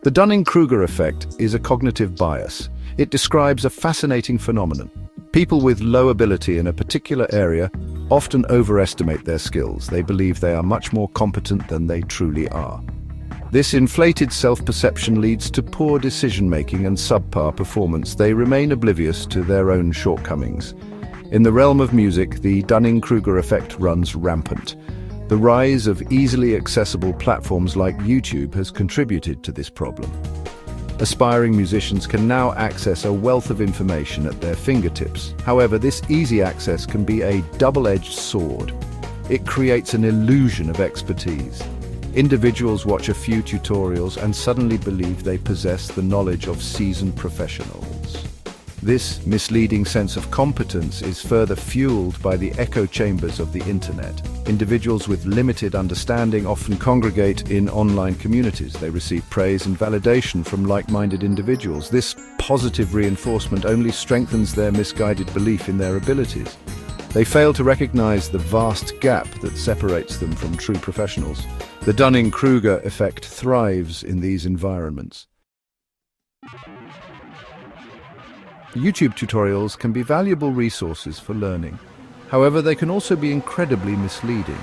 The Dunning-Kruger effect is a cognitive bias. It describes a fascinating phenomenon. People with low ability in a particular area often overestimate their skills. They believe they are much more competent than they truly are. This inflated self-perception leads to poor decision-making and subpar performance. They remain oblivious to their own shortcomings. In the realm of music, the Dunning-Kruger effect runs rampant. The rise of easily accessible platforms like YouTube has contributed to this problem. Aspiring musicians can now access a wealth of information at their fingertips. However, this easy access can be a double-edged sword. It creates an illusion of expertise. Individuals watch a few tutorials and suddenly believe they possess the knowledge of seasoned professionals. This misleading sense of competence is further fueled by the echo chambers of the internet. Individuals with limited understanding often congregate in online communities. They receive praise and validation from like-minded individuals. This positive reinforcement only strengthens their misguided belief in their abilities. They fail to recognize the vast gap that separates them from true professionals. The Dunning-Kruger effect thrives in these environments. YouTube tutorials can be valuable resources for learning. However, they can also be incredibly misleading.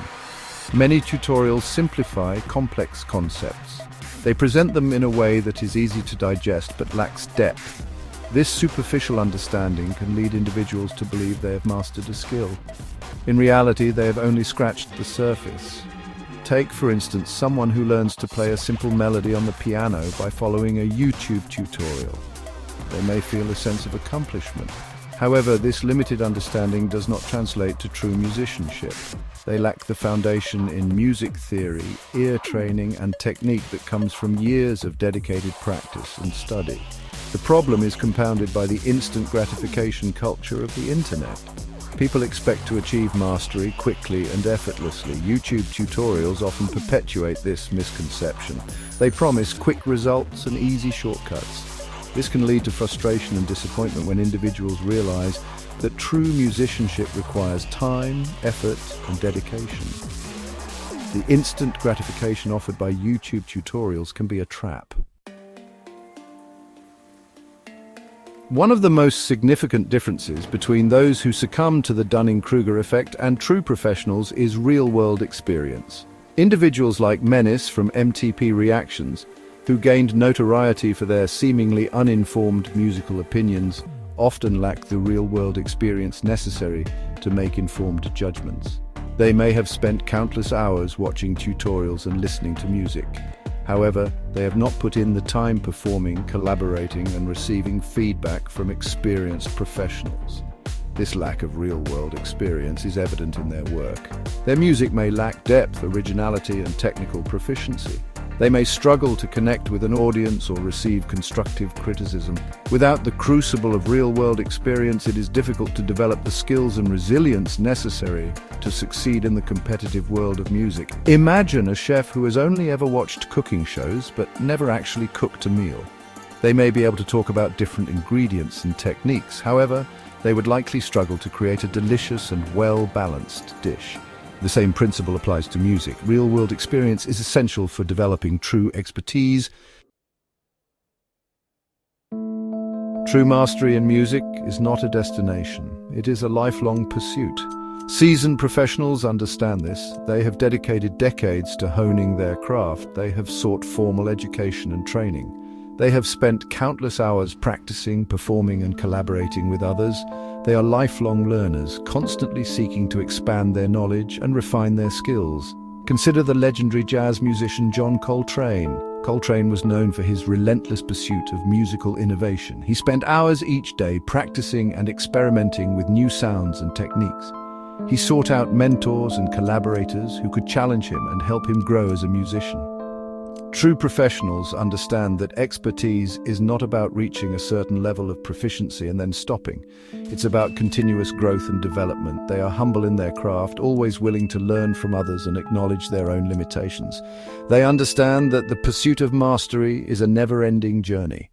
Many tutorials simplify complex concepts. They present them in a way that is easy to digest but lacks depth. This superficial understanding can lead individuals to believe they have mastered a skill. In reality, they have only scratched the surface. Take, for instance, someone who learns to play a simple melody on the piano by following a YouTube tutorial. They may feel a sense of accomplishment. However, this limited understanding does not translate to true musicianship. They lack the foundation in music theory, ear training, and technique that comes from years of dedicated practice and study. The problem is compounded by the instant gratification culture of the internet. People expect to achieve mastery quickly and effortlessly. YouTube tutorials often perpetuate this misconception. They promise quick results and easy shortcuts. This can lead to frustration and disappointment when individuals realize that true musicianship requires time, effort, and dedication. The instant gratification offered by YouTube tutorials can be a trap. One of the most significant differences between those who succumb to the Dunning-Kruger effect and true professionals is real-world experience. Individuals like Menace from MTP Reactions, who gained notoriety for their seemingly uninformed musical opinions, often lack the real-world experience necessary to make informed judgments. They may have spent countless hours watching tutorials and listening to music. However, they have not put in the time performing, collaborating, and receiving feedback from experienced professionals. This lack of real-world experience is evident in their work. Their music may lack depth, originality, and technical proficiency. They may struggle to connect with an audience or receive constructive criticism. Without the crucible of real-world experience, it is difficult to develop the skills and resilience necessary to succeed in the competitive world of music. Imagine a chef who has only ever watched cooking shows but never actually cooked a meal. They may be able to talk about different ingredients and techniques. However, they would likely struggle to create a delicious and well-balanced dish. The same principle applies to music. Real-world experience is essential for developing true expertise. True mastery in music is not a destination. It is a lifelong pursuit. Seasoned professionals understand this. They have dedicated decades to honing their craft. They have sought formal education and training. They have spent countless hours practicing, performing, and collaborating with others. They are lifelong learners, constantly seeking to expand their knowledge and refine their skills. Consider the legendary jazz musician John Coltrane. Coltrane was known for his relentless pursuit of musical innovation. He spent hours each day practicing and experimenting with new sounds and techniques. He sought out mentors and collaborators who could challenge him and help him grow as a musician. True professionals understand that expertise is not about reaching a certain level of proficiency and then stopping. It's about continuous growth and development. They are humble in their craft, always willing to learn from others and acknowledge their own limitations. They understand that the pursuit of mastery is a never-ending journey.